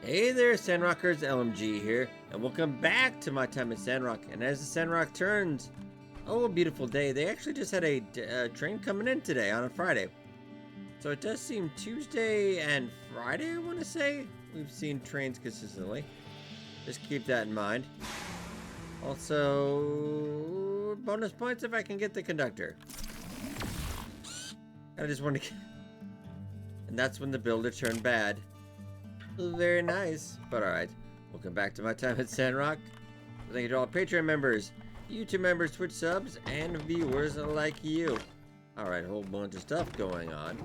Hey there, Sandrockers, LMG here, and welcome back to My Time at Sandrock. And as the Sandrock turns, oh, a beautiful day. They actually just had a train coming in today on a Friday. So it does seem Tuesday and Friday, I want to say. We've seen trains consistently. Just keep that in mind. Also, bonus points if I can get the conductor. I just want to get... And that's when the builder turned bad. Very nice, but alright. Welcome back to My Time at Sandrock. Thank you to all Patreon members, YouTube members, Twitch subs, and viewers like you. Alright, a whole bunch of stuff going on.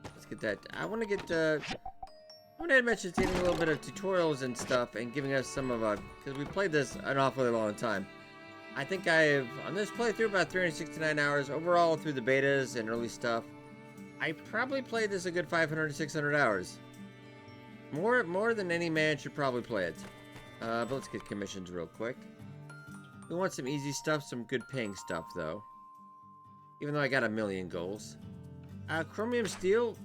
Let's get that. I want to mention taking a little bit of tutorials and stuff and giving us some of because we played this an awfully long time. I think I've, on this playthrough, about 369 hours overall through the betas and early stuff. I probably played this a good 500 to 600 hours. More than any man should probably play it. But let's get commissions real quick. We want some easy stuff, some good paying stuff though. Even though I got a million goals. Chromium steel,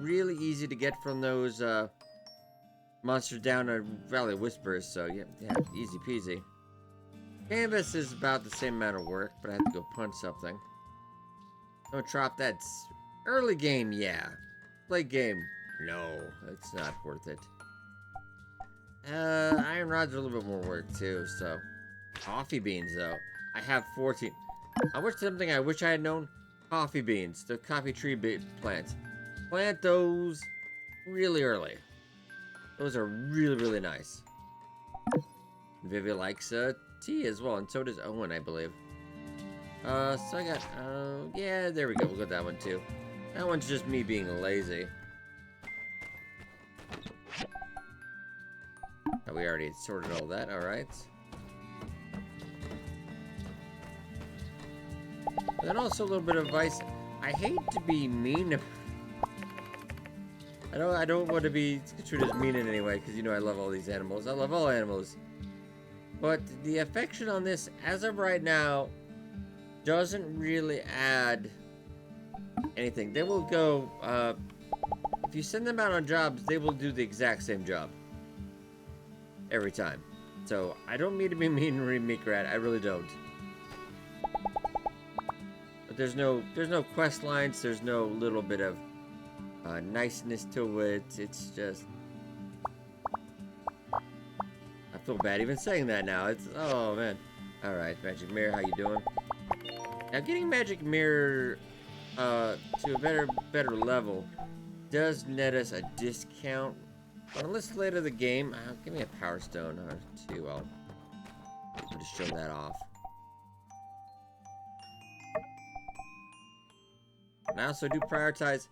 really easy to get from those monsters down at Valley of Whispers, so yeah, easy peasy. Canvas is about the same amount of work, but I have to go punch something. Don't drop that's early game, yeah. Late game, no. It's not worth it. Iron rods are a little bit more work too, so. Coffee beans though. I have 14. I wish something I wish I had known. Coffee beans, the coffee tree plants. Plant those really early. Those are really, really nice. Vivi likes tea as well, and so does Owen, I believe. So I got, yeah, there we go. We'll get that one too. That one's just me being lazy. Oh, we already sorted all that, alright. And then also a little bit of advice. I hate to be mean. I don't want to be construed as mean in any way, because you know I love all these animals. I love all animals. But the affection on this, as of right now, doesn't really add anything. They will go, if you send them out on jobs, they will do the exact same job. Every time. So, I don't mean to be mean to Meek Rat, I really don't. But there's no quest lines, there's no little bit of niceness to it, it's just... I feel bad even saying that now, it's, oh man. Alright, Magic Mirror, how you doing? Now getting Magic Mirror to a better level does net us a discount. On a list later in the game, give me a Power Stone or two. I'll just show that off. And I also do prioritize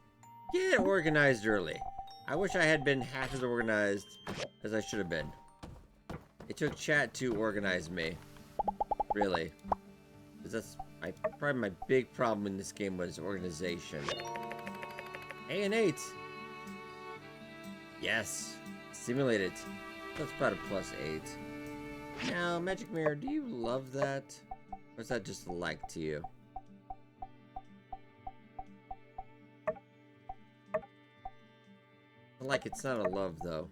get organized early. I wish I had been half as organized as I should have been. It took chat to organize me, really, because that's probably my big problem in this game was organization. A and 8. Yes, simulated. That's about a +8. Now, Magic Mirror, do you love that, or is that just a like to you? Like it's not a love though.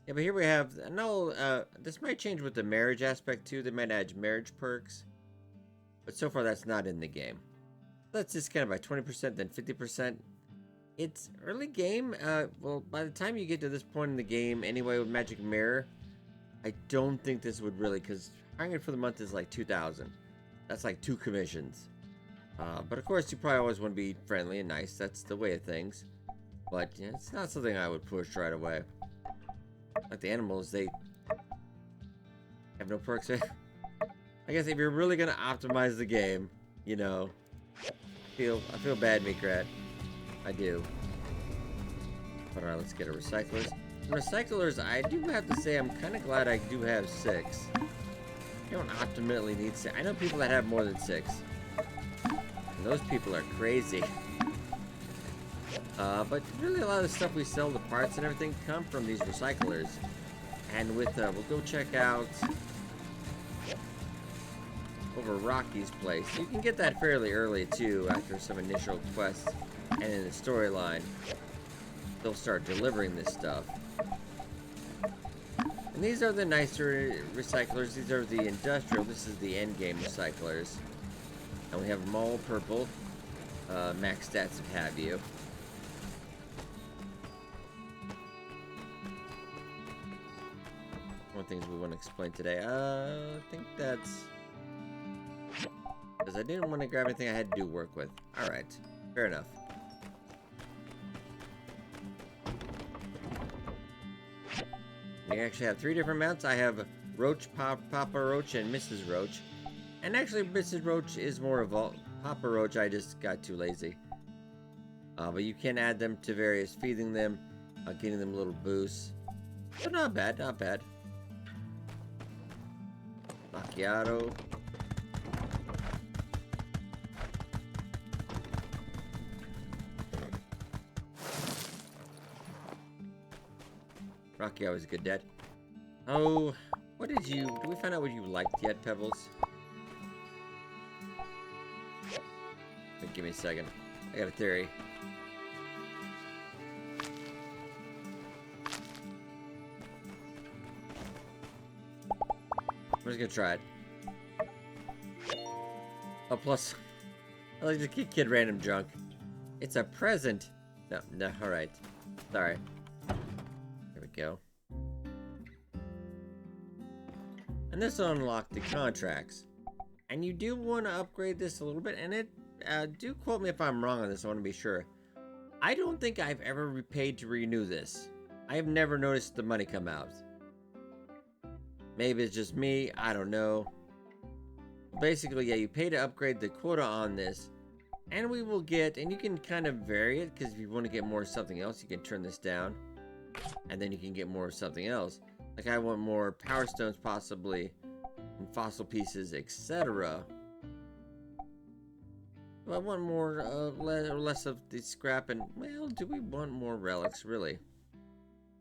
Yeah, but here we have no. This might change with the marriage aspect too. They might add marriage perks, but so far that's not in the game. Let's discount it by 20%, then 50%. It's early game. Well, by the time you get to this point in the game, anyway, with Magic Mirror, I don't think this would really, because hiring it for the month is like 2,000. That's like 2 commissions. But of course, you probably always want to be friendly and nice. That's the way of things. But yeah, it's not something I would push right away. Like the animals, they have no perks. I guess if you're really gonna optimize the game, you know, I feel bad, Meek Rat. I do. But alright, let's get a recyclers. And recyclers, I do have to say, I'm kind of glad I do have 6. You don't optimally need 6. I know people that have more than 6. And those people are crazy. But really a lot of the stuff we sell, the parts and everything, come from these recyclers. And with, we'll go check out over Rocky's place. You can get that fairly early too, after some initial quests and in the storyline. they'll start delivering this stuff. And these are the nicer recyclers. These are the industrial. This is the end game recyclers. And we have them all purple. Max stats if have you. One things we want to explain today. I think that's... because I didn't want to grab anything I had to do work with. Alright. Fair enough. We actually have 3 different mounts. I have Roach, Papa Roach, and Mrs. Roach. And actually, Mrs. Roach is more evolved. Papa Roach, I just got too lazy. But you can add them to various, feeding them, getting them little boosts. So not bad, not bad. Macchiato. Rocky always a good dad. Oh, what did you... did we find out what you liked yet, Pebbles? Give me a second. I got a theory. I'm just gonna try it. Oh, plus... I like to keep kid random junk. It's a present! No, no, alright. Sorry. There we go. And this will unlock the contracts. And you do want to upgrade this a little bit, and it... do quote me if I'm wrong on this, I want to be sure. I don't think I've ever paid to renew this. I have never noticed the money come out. Maybe it's just me, I don't know. Basically, yeah, you pay to upgrade the quota on this. And we will get, and you can kind of vary it, because if you want to get more of something else, you can turn this down. And then you can get more of something else. Like I want more power stones possibly, and fossil pieces, etc. I want more, less of the scrap, and, well, do we want more relics, really?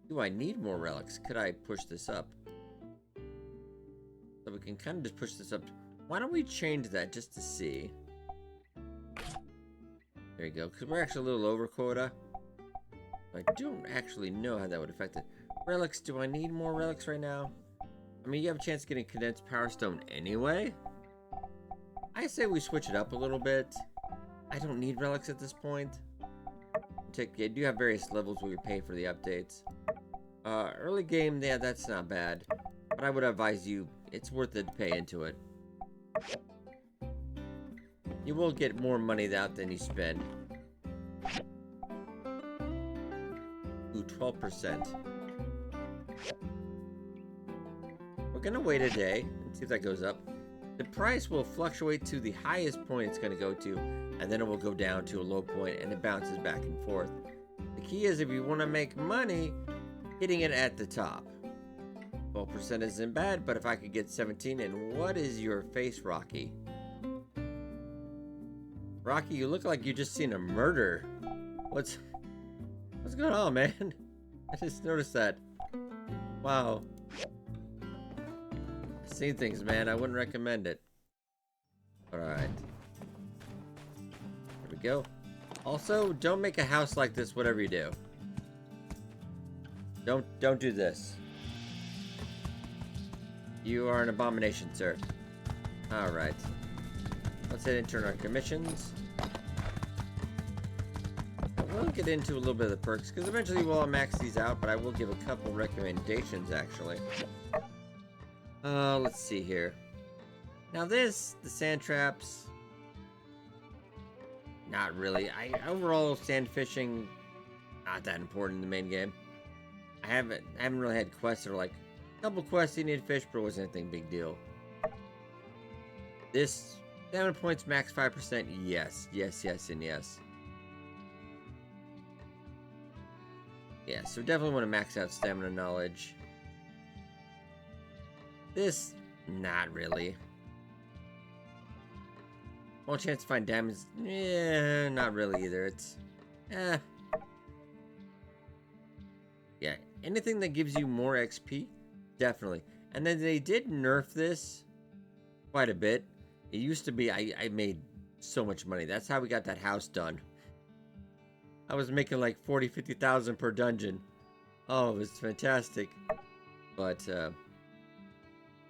Do I need more relics? Could I push this up? So we can kind of just push this up. Why don't we change that just to see? There you go, because we're actually a little over quota. I don't actually know how that would affect it. Relics, do I need more relics right now? I mean, you have a chance of getting condensed power stone anyway. I say we switch it up a little bit. I don't need relics at this point. You do have various levels where you pay for the updates. Early game, yeah, that's not bad. But I would advise you, it's worth it to pay into it. You will get more money out than you spend. Ooh, 12%. We're gonna wait a day and see if that goes up. The price will fluctuate to the highest point it's going to go to, and then it will go down to a low point, and it bounces back and forth. The key is, if you want to make money, hitting it at the top. 12% isn't bad, but if I could get 17, and what is your face, Rocky? Rocky, you look like you just seen a murder. What's going on, man? I just noticed that. Wow. Seen things, man. I wouldn't recommend it. Alright. Here we go. Also, don't make a house like this, whatever you do. Don't do this. You are an abomination, sir. Alright. Let's hit intern our commissions. We'll get into a little bit of the perks, because eventually we'll max these out, but I will give a couple recommendations, actually. Let's see here. Now this, the sand traps, not really. Overall, sand fishing, not that important in the main game. I haven't really had quests that are like, couple quests you need fish, but it wasn't anything big deal. This, stamina points max 5%, yes, and yes. Yeah, so definitely want to max out stamina knowledge. This, not really. More chance to find diamonds, yeah, not really either. It's, yeah, anything that gives you more XP, definitely. And then they did nerf this quite a bit. It used to be, I made so much money. That's how we got that house done. I was making like 40, 50,000 per dungeon. Oh, it was fantastic. But,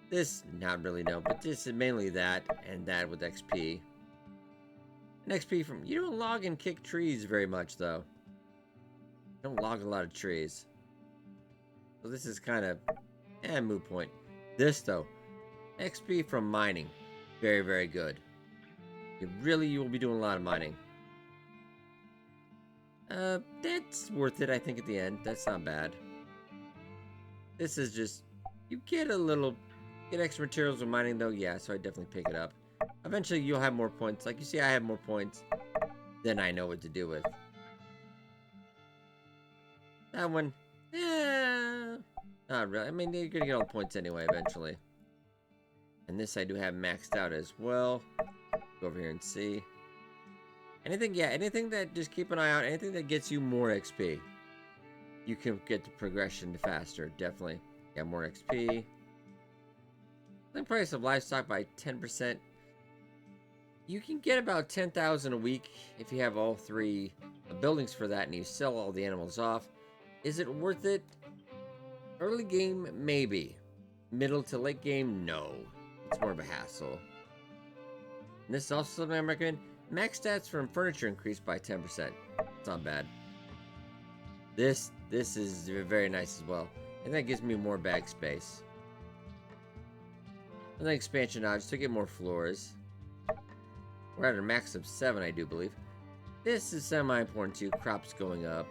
this, not really, no. But this is mainly that, and that with XP. And XP from... You don't log and kick trees very much, though. You don't log a lot of trees. So this is kind of... moot point. This, though. XP from mining. Very, very good. You will be doing a lot of mining. That's worth it, I think, at the end. That's not bad. This is just... You get a little... Get extra materials with mining, though. Yeah, so I definitely pick it up. Eventually, you'll have more points. Like you see, I have more points. Then I know what to do with. That one... Not really. I mean, you're gonna get all the points anyway, eventually. And this I do have maxed out as well. Go over here and see. Anything that, just keep an eye out. Anything that gets you more XP. You can get the progression faster, definitely. Got more XP. The price of livestock by 10%. You can get about 10,000 a week if you have all 3 buildings for that and you sell all the animals off. Is it worth it? Early game, maybe. Middle to late game, no. It's more of a hassle. And this is also something I recommend. Max stats from furniture increased by 10%. It's not bad. This is very nice as well. And that gives me more bag space. And then expansion nods to get more floors. We're at a max of 7, I do believe. This is semi-important too. Crops going up.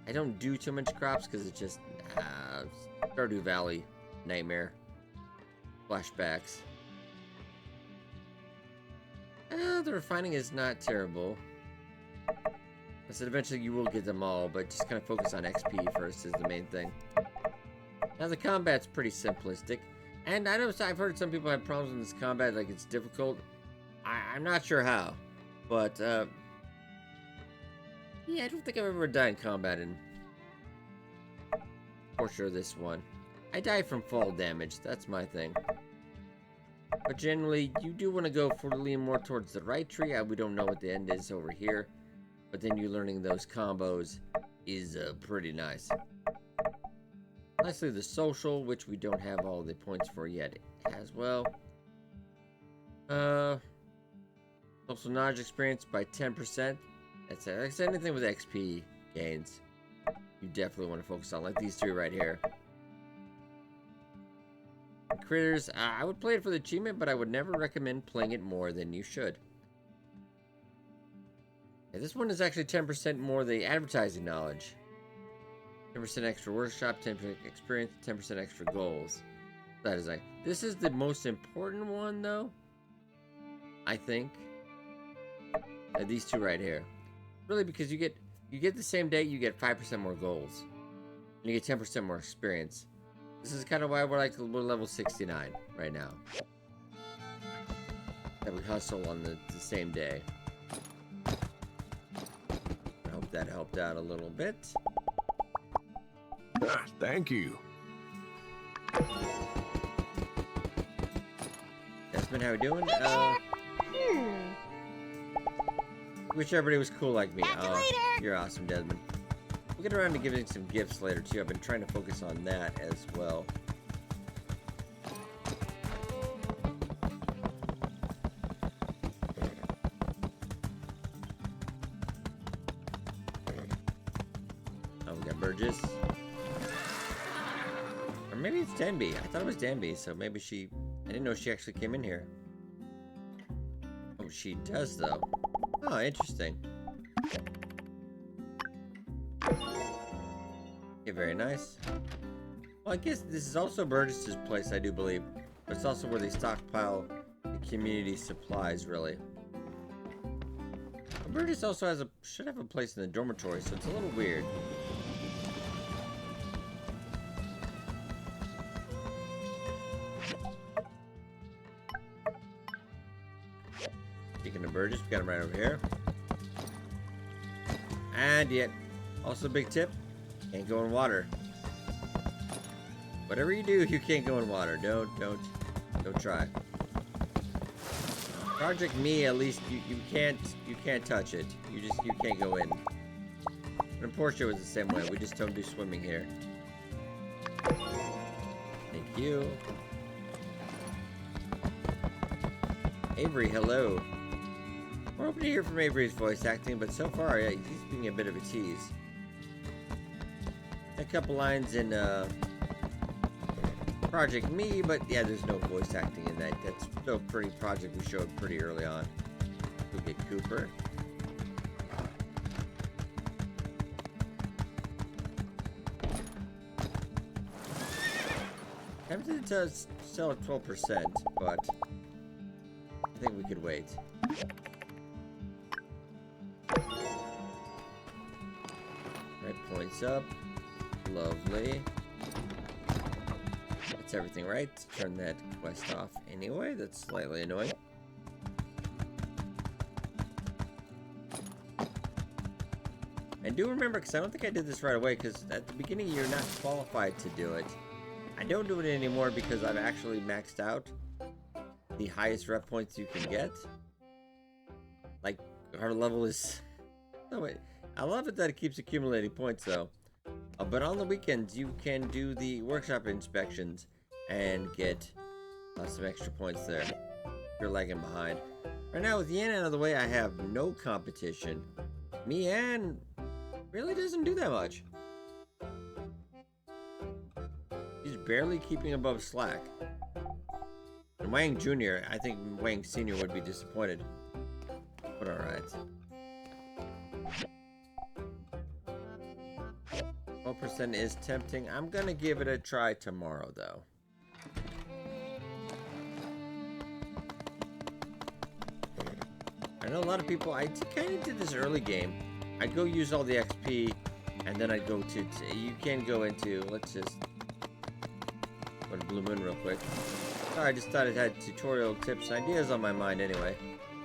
I don't do too much crops because it's just Stardew Valley nightmare. Flashbacks. The refining is not terrible. I said eventually you will get them all, but just kind of focus on XP first is the main thing. Now the combat's pretty simplistic. And I know I've heard some people have problems with this combat, like it's difficult. I'm not sure how. But, yeah, I don't think I've ever died in combat in Portia or this one. I die from fall damage, that's my thing. But generally, you do want to go lean more towards the right tree. We don't know what the end is over here. But then you learning those combos is pretty nice. Lastly, the social, which we don't have all the points for yet as well. Social knowledge experience by 10%. That's it. Like I said, anything with XP gains, you definitely want to focus on, like these 3 right here. Critters, I would play it for the achievement, but I would never recommend playing it more than you should. Yeah, this one is actually 10% more the advertising knowledge. 10% extra workshop, 10% experience, 10% extra goals. That is like, this is the most important one though, I think. These 2 right here. Really, because you get the same day, you get 5% more goals. And you get 10% more experience. This is kind of why we're level 69 right now. That we hustle on the same day. I hope that helped out a little bit. Thank you. Desmond, how we doing? Wish everybody was cool like me. You're awesome, Desmond. We'll get around to giving some gifts later, too. I've been trying to focus on that as well. Oh, we got Burgess. Or maybe it's Danby. I thought it was Danby, so maybe she... I didn't know she actually came in here. Oh, she does, though. Oh, interesting. Okay, very nice. Well, I guess this is also Burgess's place, I do believe. But it's also where they stockpile the community supplies, really. But Burgess also should have a place in the dormitory, so it's a little weird. Speaking of Burgess, we got him right over here. And yet, also big tip, can't go in water. Whatever you do, you can't go in water. Don't try. Project Me, at least you can't touch it. You can't go in. And Portia was the same way. We just don't do swimming here. Thank you. Avery, hello. We're hoping to hear from Avery's voice acting, but so far, yeah, he's being a bit of a tease. A couple lines in Project Me, but yeah, there's no voice acting in that. That's still a pretty project we showed pretty early on. We'll get Cooper. Tempted to sell at 12%, but I think we could wait. Right, points up. Lovely. That's everything, right? Turn that quest off anyway. That's slightly annoying. And do remember, because I don't think I did this right away, because at the beginning you're not qualified to do it. I don't do it anymore because I've actually maxed out the highest rep points you can get. Like, our level is... Oh, wait. I love it that it keeps accumulating points, though. But on the weekends, you can do the workshop inspections and get some extra points there. You're lagging behind. Right now, with Yan out of the way, I have no competition. Yan really doesn't do that much. He's barely keeping above slack. And Wang Jr., I think Wang Sr. would be disappointed. But alright. 12% is tempting. I'm gonna give it a try tomorrow, though. I know a lot of people, I kind of did this early game. I'd go use all the XP, and then I'd go to, you can go into, let's just go to Blue Moon real quick. Sorry, I just thought it had tutorial tips and ideas on my mind anyway.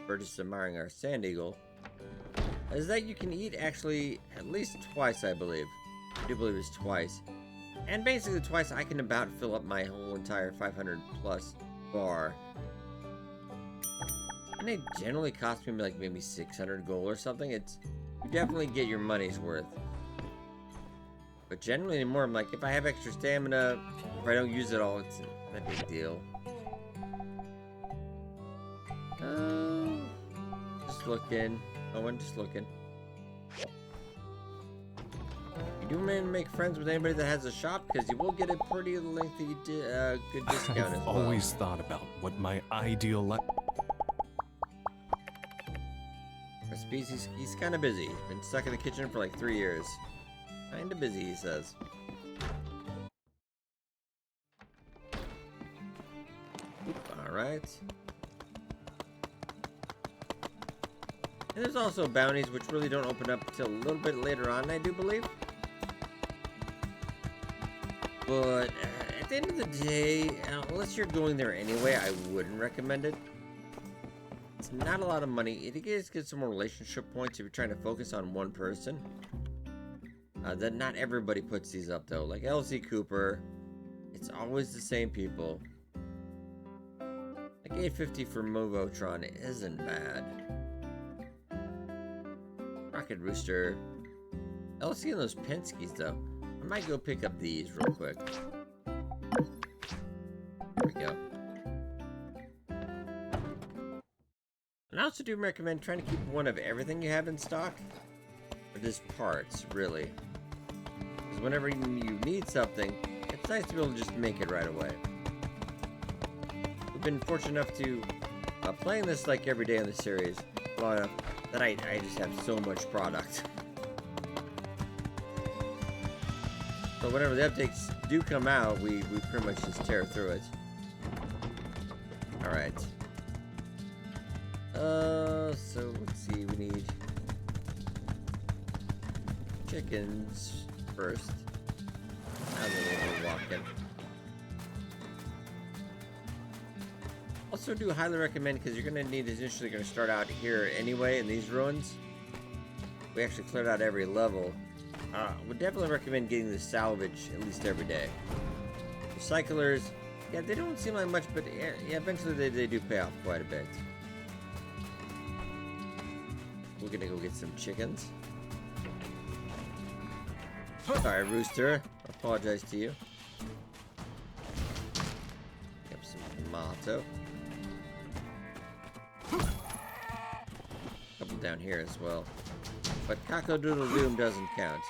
For just admiring our Sand Eagle. Is that you can eat actually at least twice, I believe. I do believe it's twice. And basically twice I can about fill up my whole entire 500 plus bar. And they generally cost me like maybe 600 gold or something. It's, you definitely get your money's worth. But generally anymore, I'm like, if I have extra stamina, if I don't use it all, it's not a big deal. Just looking. Oh, I'm just looking. You do make friends with anybody that has a shop, because you will get a pretty lengthy, good discount as well. I've always thought about what my ideal life... He's kind of busy. He's been stuck in the kitchen for like 3 years. Kind of busy, he says. Alright. And there's also bounties, which really don't open up until a little bit later on, I do believe. But at the end of the day, unless you're going there anyway, I wouldn't recommend it. It's not a lot of money. It gets some more relationship points if you're trying to focus on one person. That not everybody puts these up though. Like LC Cooper, it's always the same people. Like 850 for Movotron isn't bad. Rocket Rooster. LC and those Penske's though. I might go pick up these real quick. There we go. And I also do recommend trying to keep one of everything you have in stock. Or just parts, really. Because whenever you need something, it's nice to be able to just make it right away. We've been fortunate enough to playing this like every day in the series long enough that I just have so much product. So whenever the updates do come out, we pretty much just tear through it. Alright. So let's see, we need chickens first. Now we'll be walking. Also do highly recommend, because you're going to need, initially going to start out here anyway in these ruins. We actually cleared out every level. Would definitely recommend getting the salvage at least every day. Recyclers, yeah, they don't seem like much, but yeah, eventually they do pay off quite a bit. We're gonna go get some chickens. Sorry, Rooster. I apologize to you. Get some tomato. Couple down here as well. But Cock-a-doodle-doom doesn't count.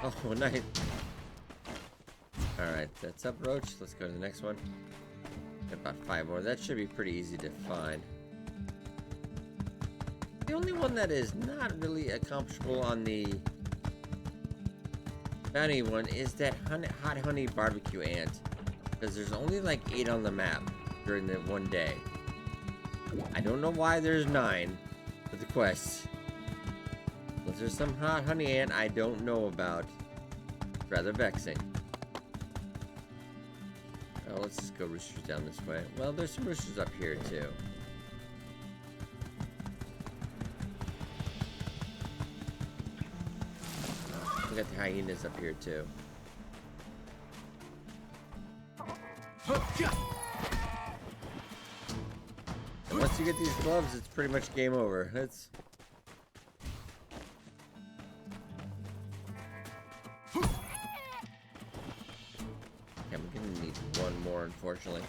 Oh, nice. Alright, that's up, Roach. Let's go to the next one. Got about 5 more. That should be pretty easy to find. The only one that is not really accomplishable on the bounty one is that hot honey barbecue ant. Because there's only like 8 on the map during the one day. I don't know why there's 9 for the quests. But there's some hot honey ant I don't know about. Rather vexing. Oh, let's just go roosters down this way. Well, there's some roosters up here too. We got the hyenas up here too. And once you get these gloves, it's pretty much game over. It's unfortunately.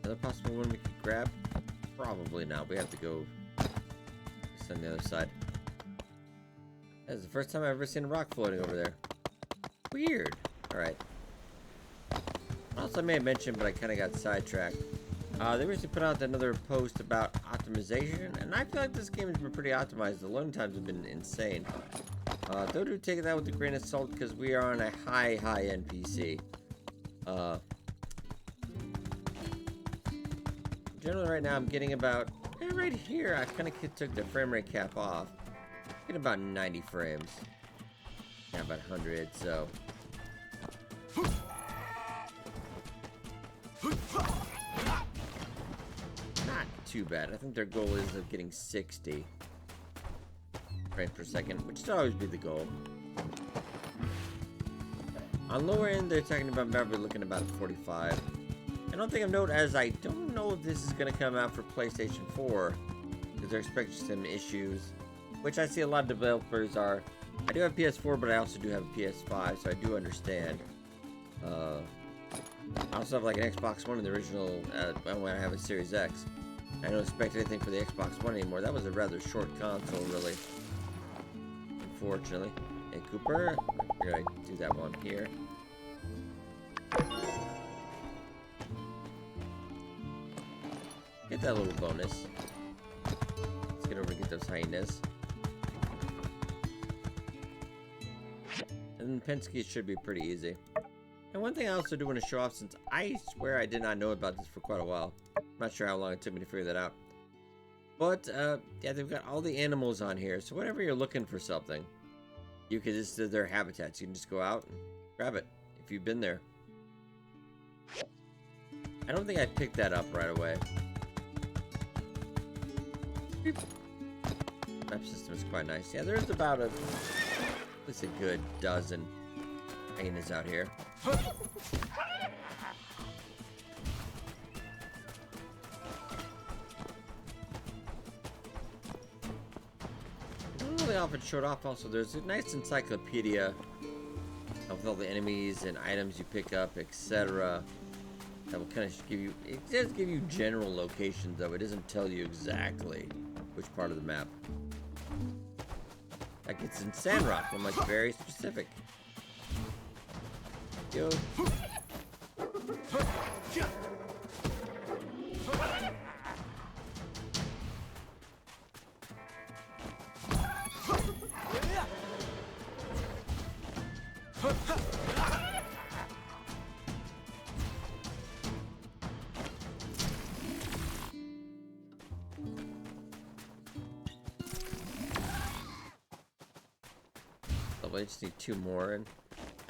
Another possible one we could grab? Probably not. We have to go on the other side. That's the first time I've ever seen a rock floating over there. Weird. Alright. Also, I may have mentioned, but I kind of got sidetracked. They recently put out another post about optimization, and I feel like this game has been pretty optimized. The loading times have been insane. Though do take that with a grain of salt because we are on a high-end PC. Generally right now I'm getting about, right here, I kind of took the frame rate cap off. Getting about 90 frames. Yeah, about 100, so. Not too bad. I think their goal is of getting 60 frames per second, which should always be the goal. On lower end, they're talking about probably looking about 45. And one thing I've noted as I don't know if this is going to come out for PlayStation 4, because they're expecting some issues, which I see a lot of developers are. I do have PS4, but I also do have a PS5, so I do understand. I also have like an Xbox One in the original, when I have a Series X. I don't expect anything for the Xbox One anymore. That was a rather short console, really. Unfortunately. Hey, Cooper. We're going to do that one here. Get that little bonus. Let's get over and get those hyenas. And Penske should be pretty easy. And one thing I also do want to show off, since I swear I did not know about this for quite a while. I'm not sure how long it took me to figure that out. But, yeah, they've got all the animals on here. So whenever you're looking for something, you can just, their habitats. You can just go out and grab it if you've been there. I don't think I picked that up right away. Map system is quite nice. Yeah, there's about at least a good dozen hyenas out here. I don't really often showed off. Also, there's a nice encyclopedia with all the enemies and items you pick up, etc. That will kind of give you. It does give you general locations, though. It doesn't tell you exactly which part of the map. Like it's in Sandrock, I'm like very specific. Yo. I just need 2 more and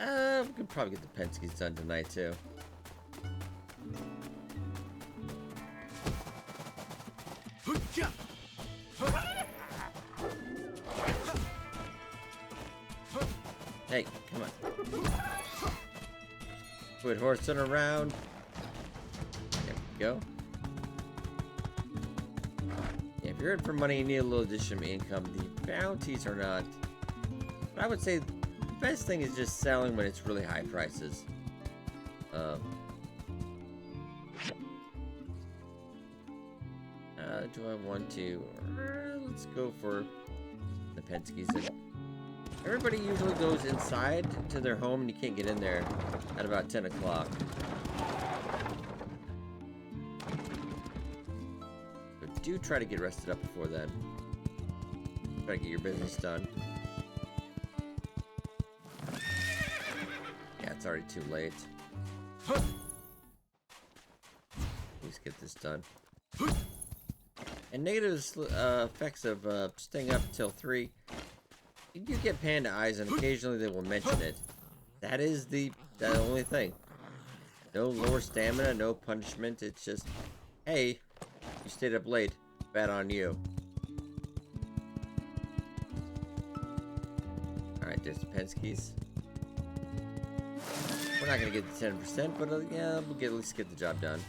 We could probably get the Penske's done tonight too. Hey, come on. Quit horsing around. There we go. Yeah, if you're in for money, you need a little additional income. The bounties are not. But I would say the best thing is just selling when it's really high prices. Do I want to? Let's go for the Penske's. Everybody usually goes inside to their home, and you can't get in there at about 10 o'clock. But do try to get rested up before then. Try to get your business done. Yeah, it's already too late. Please get this done. And negative effects of staying up till 3. You do get panda eyes, and occasionally they will mention it. That is the only thing. No lower stamina, no punishment. It's just, hey, you stayed up late. Bad on you. Alright, there's the Penske's. We're not going to get the 10%, but yeah, we'll at least get the job done.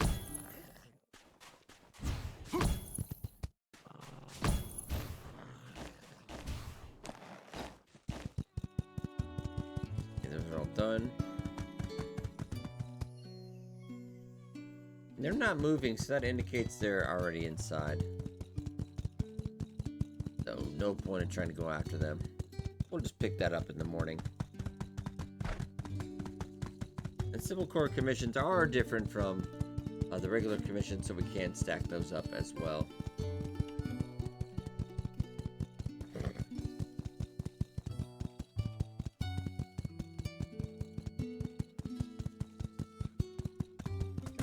Done. They're not moving, so that indicates they're already inside. So no point in trying to go after them. We'll just pick that up in the morning. And civil court commissions are different from the regular commissions, so we can stack those up as well.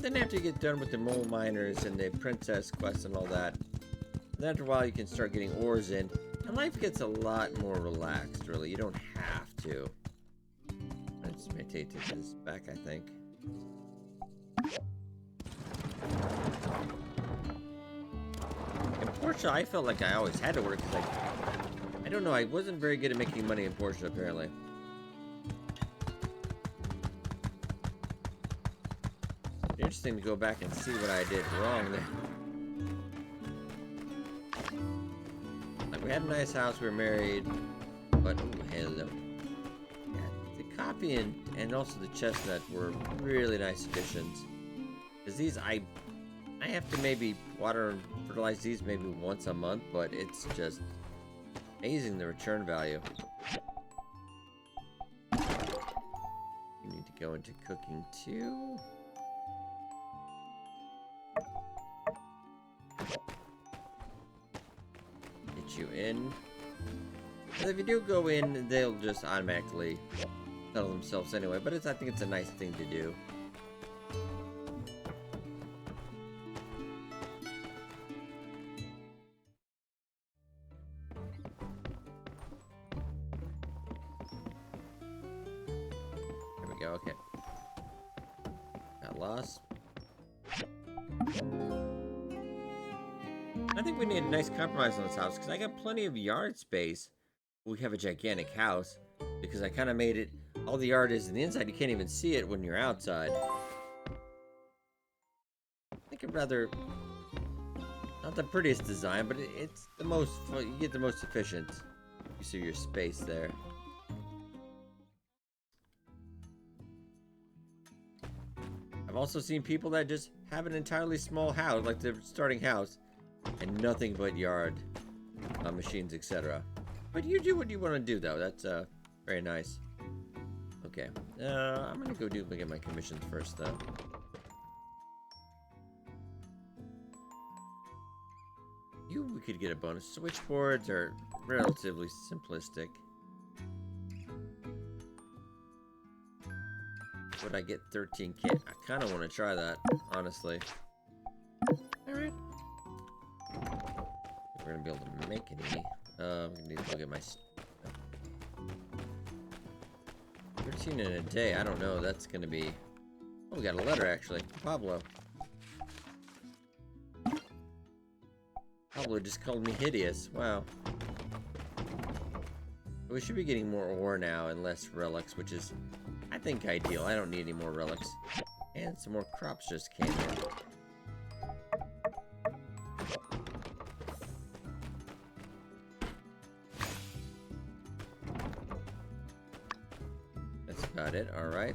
Then after you get done with the mole miners and the princess quest and all that, then after a while you can start getting ores in, and life gets a lot more relaxed, really. You don't have to. Let's meditate to this back, I think. In Portia, I felt like I always had to work, because I don't know, I wasn't very good at making money in Portia, apparently. Interesting to go back and see what I did wrong there. Like, we had a nice house, we were married, but ooh, hello. Yeah, the coffee and also the chestnut were really nice additions. Because these, I have to maybe water and fertilize these maybe once a month, but it's just amazing the return value. You need to go into cooking too. You in. And if you do go in, they'll just automatically settle themselves anyway, but I think it's a nice thing to do. There we go, okay. Got lost. I think we need a nice compromise on this house, because I got plenty of yard space. We have a gigantic house, because I kind of made it, all the yard is in the inside, you can't even see it when you're outside. I think I'd rather, not the prettiest design, but it's the most, you get the most efficient use of your space there. I've also seen people that just have an entirely small house, like their starting house, and nothing but yard, machines, etc. But you do what you want to do, though. That's very nice. Okay, I'm gonna go look at my commissions first, though. We could get a bonus. Switchboards are relatively simplistic. Would I get 13K? I kind of want to try that, honestly. All right. We're gonna be able to make any. We need to look at my. 15 in a day. I don't know. That's gonna be... Oh, we got a letter, actually. Pablo. Pablo just called me hideous. Wow. We should be getting more ore now and less relics, which is, I think, ideal. I don't need any more relics. And some more crops just came in. That's about it. All right.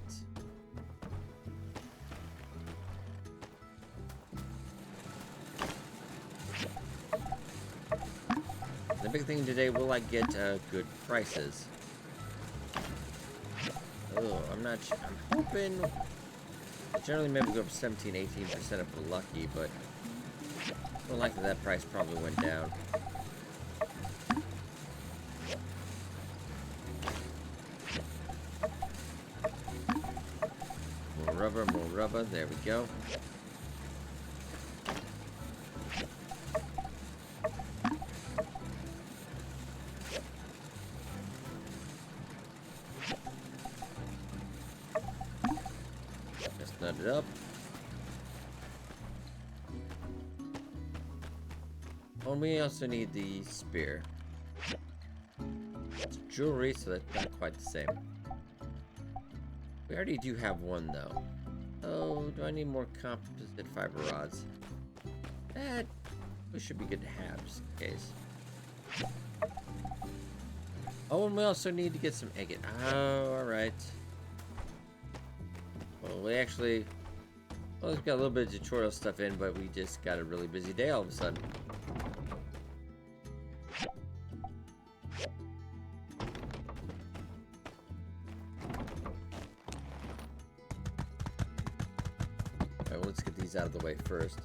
The big thing today, will I get good prices? Oh, I'm not sure. I'm hoping... Generally, maybe go up 17, 18% if we're lucky, but... More likely that price probably went down. More rubber, there we go. Just nut it up. Oh, and we also need the spear. It's jewelry, so that's not quite the same. We already do have one, though. Oh, do I need more composite fiber rods? That we should be good to have, just in case. Oh, and we also need to get some agate. Oh, alright. Well, we actually... Well, we've got a little bit of tutorial stuff in, but we just got a really busy day all of a sudden. Alright, well, let's get these out of the way first.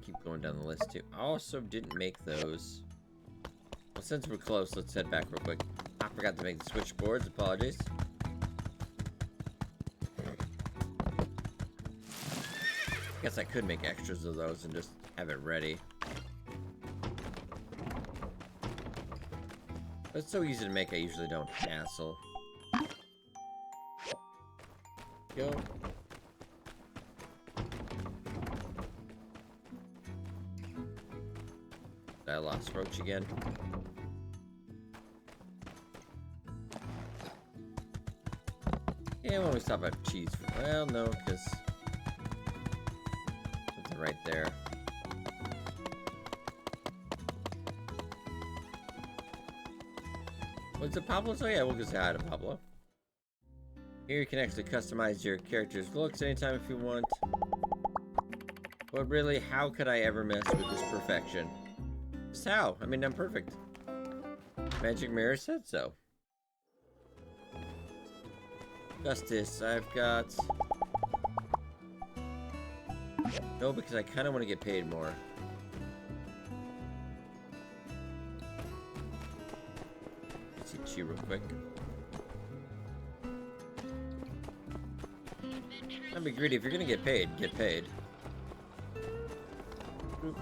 Keep going down the list too. I also didn't make those. Well, since we're close, let's head back real quick. I forgot to make the switchboards. Apologies. Guess I could make extras of those and just have it ready. But it's so easy to make, I usually don't hassle. Go. I lost Roach again. Yeah, when we stop at cheese. Well, no, because something right there. What's it, Pablo? Oh yeah, we'll go say hi to Pablo. Here you can actually customize your character's looks anytime if you want. But really, how could I ever mess with this perfection? Just how? I mean, I'm perfect. Magic Mirror said so. Justice, I've got... No, because I kind of want to get paid more. Let's see Chi real quick. Don't be greedy. If you're going to get paid, get paid. Boop.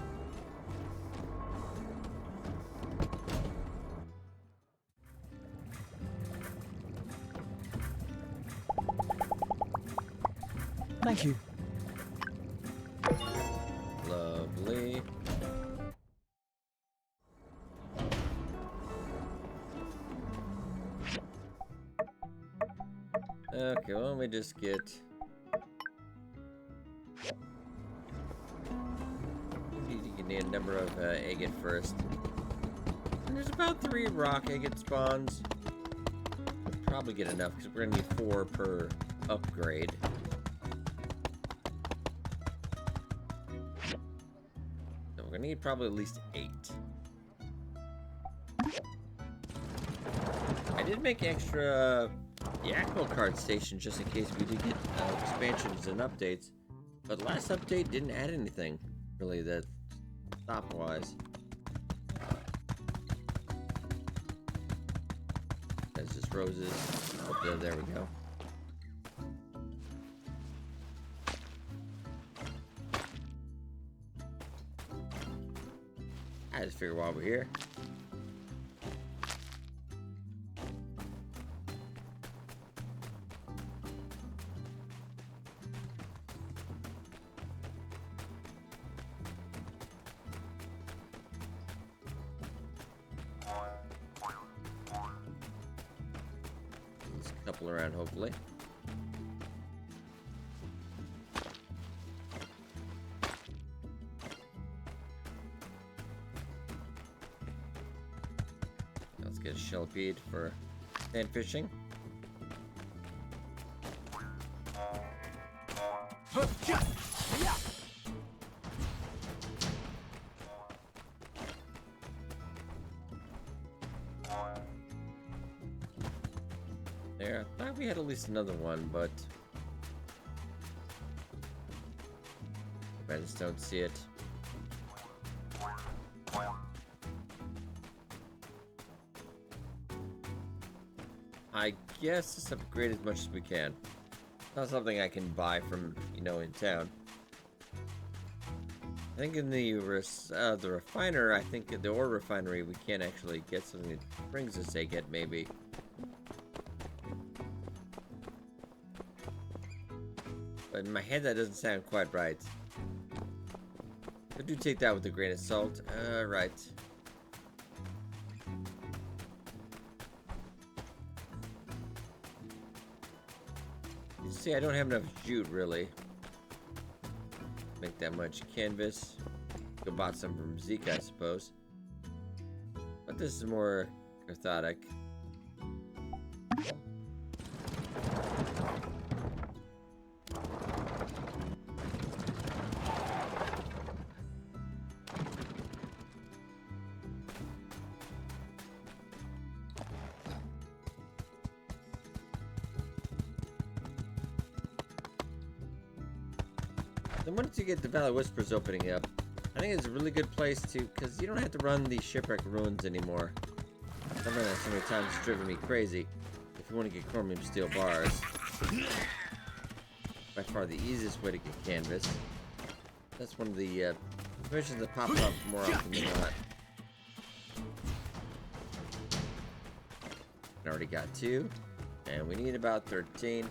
Thank you. Lovely. Okay, well, let me just get... You need a number of agate first. And there's about 3 rock agate spawns. We'll probably get enough, because we're going to need 4 per upgrade. I need probably at least 8. I did make extra Yakmo card stations just in case we did get expansions and updates. But last update didn't add anything really that stop-wise. That's just roses. Oh, there we go. I just figured while we're here. There's a couple around, hopefully. Let's get a shell feed for sand fishing. There, I thought we had at least another one, but I just don't see it. I guess just upgrade as much as we can. Not something I can buy from, in town. I think in the refiner, I think in the ore refinery, we can actually get something that brings us a get, maybe. But in my head, that doesn't sound quite right. I do take that with a grain of salt. Right. You see, I don't have enough jute, really. Make that much canvas. Go bought some from Zeke, I suppose. But this is more orthotic. Then once you get the Valley Whispers opening up, I think it's a really good place to, because you don't have to run the Shipwreck Ruins anymore. I've run that so many times, it's driven me crazy. If you want to get chromium steel bars, by far the easiest way to get canvas. That's one of the missions that pop up more often than not. I already got 2, and we need about 13.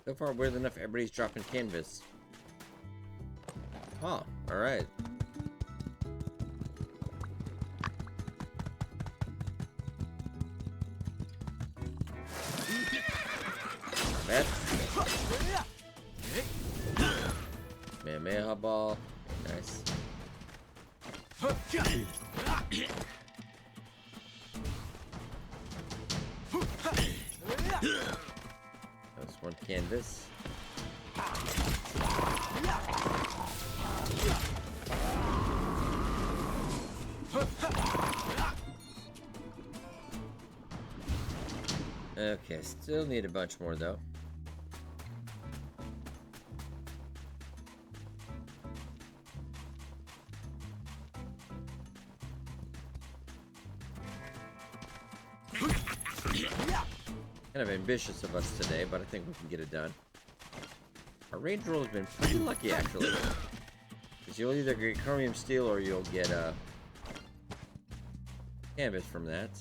So far, weird enough, everybody's dropping canvas. Oh, alright. Meha ball. Nice. That's one canvas. Okay, still need a bunch more though. Kind of ambitious of us today, but I think we can get it done. Our range roll has been pretty lucky, actually. Because you'll either get chromium steel or you'll get canvas from that.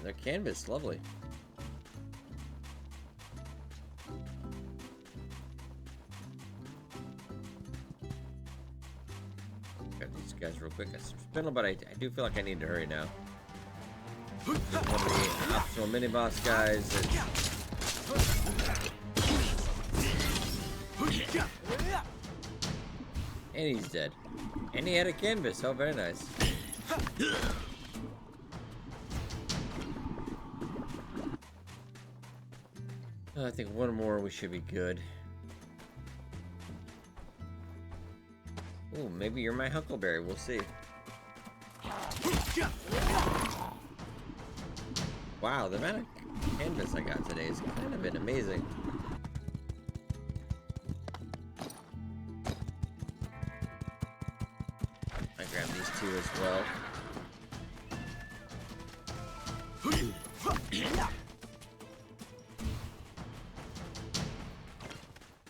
Their canvas, lovely. Grab these guys real quick. I spindle, but I do feel like I need to hurry now. One of the optional mini boss guys. And he's dead. And he had a canvas. Oh, very nice. I think one more we should be good. Ooh, maybe you're my Huckleberry. We'll see. Wow, the amount of canvas I got today has kind of been amazing. I grabbed these two as well.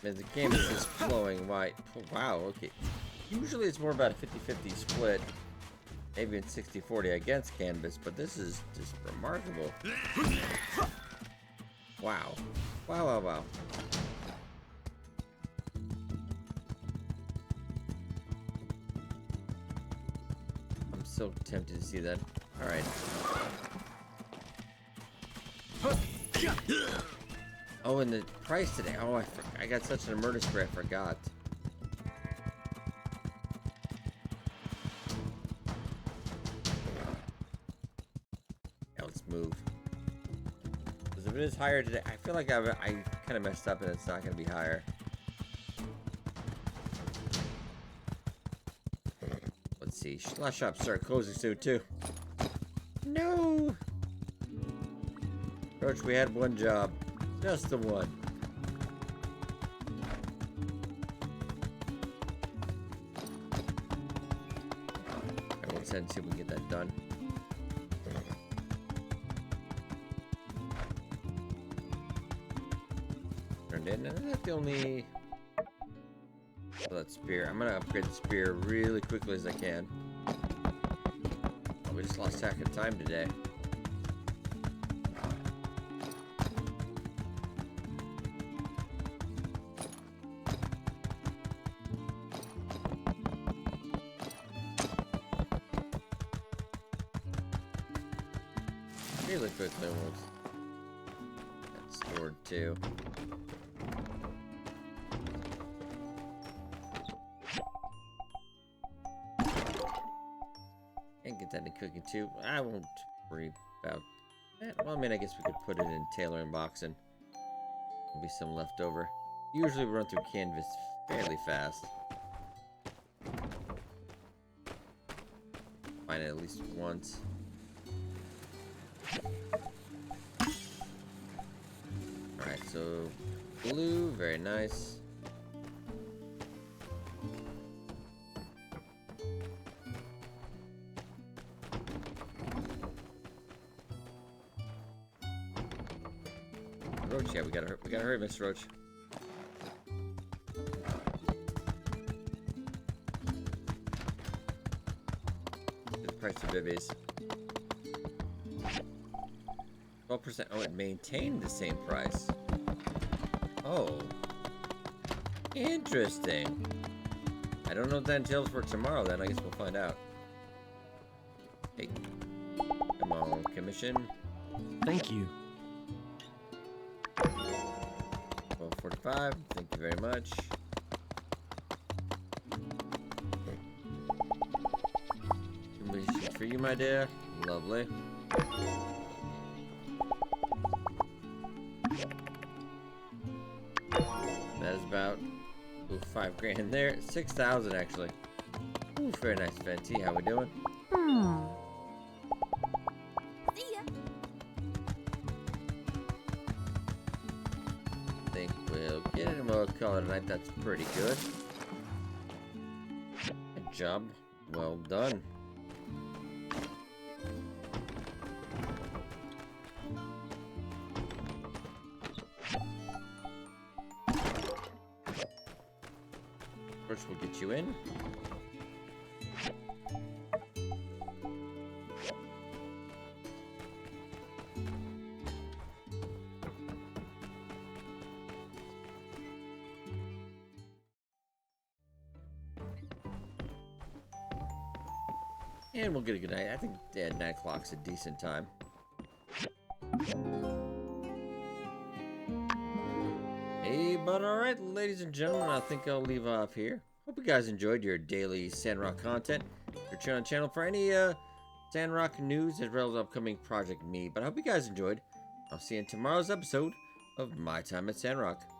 Man, the canvas is flowing white. Wow, okay. Usually it's more about a 50-50 split. Maybe in 60-40 against canvas, but this is just remarkable. Wow. Wow, wow, wow. I'm so tempted to see that. Alright. Oh, and the price today. Oh, I got such an murder spray, I forgot. Yeah, let's move. Because if it is higher today, I feel like I kind of messed up and it's not going to be higher. Let's see. Slash shops start closing soon, too. No! Roach, we had one job. Just the one. Alright, let's head and see if we can get that done. Turned in, and that's the only... Oh, that spear. I'm gonna upgrade the spear really quickly as I can. Oh, we just lost track of time today. Really quickly, almost. That's stored too. And get that in cooking too. I won't worry about that. Well, I mean, I guess we could put it in tailoring box and there'll be some left over. Usually we run through canvas fairly fast. Find it at least once. Alright, so blue, very nice. Roach, yeah, we gotta hurry, Mr. Roach. The price of bibbies. 12%. Oh, it maintained the same price. Oh. Interesting. I don't know what that entails for tomorrow, then. I guess we'll find out. Hey. Come on, commission. Thank you. 12.45. Thank you very much. Commission for you, my dear. Lovely. That is about 5 grand there. 6,000 actually. Ooh, very nice, Fenty. How we doing? See ya. Think we'll get it and we'll call it a night. That's pretty good. Good job. Well done. First, we'll get you in. And we'll get a good night. I think 9 o'clock's a decent time. Hey, but alright, ladies and gentlemen, I think I'll leave off here. Hope you guys enjoyed your daily Sandrock content. Return on the channel for any Sandrock news as well as upcoming Project Me. But I hope you guys enjoyed. I'll see you in tomorrow's episode of My Time at Sandrock.